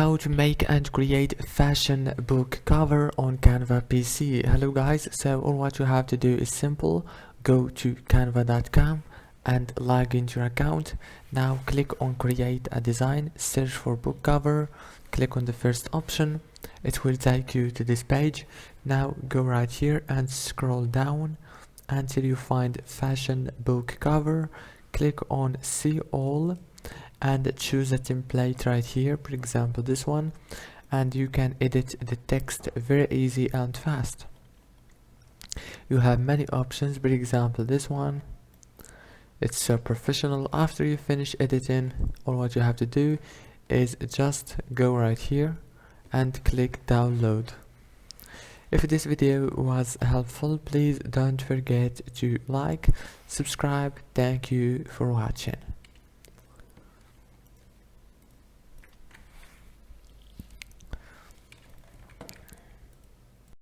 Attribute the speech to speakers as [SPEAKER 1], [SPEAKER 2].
[SPEAKER 1] How to make and create fashion book cover on Canva PC. Hello guys, so all what you have to do is simple. Go to canva.com and log into your account. Now click on create a design, search for book cover, click on the first option. It will take you to this page. Now go right here and scroll down until you find fashion book cover. Click on see all and choose a template right here, for example this one, and you can edit the text very easy and fast. You have many options, for example this one, it's so professional. After you finish editing, all what you have to do is just go right here and click download. If this video was helpful, please don't forget to like, subscribe. Thank you for watching.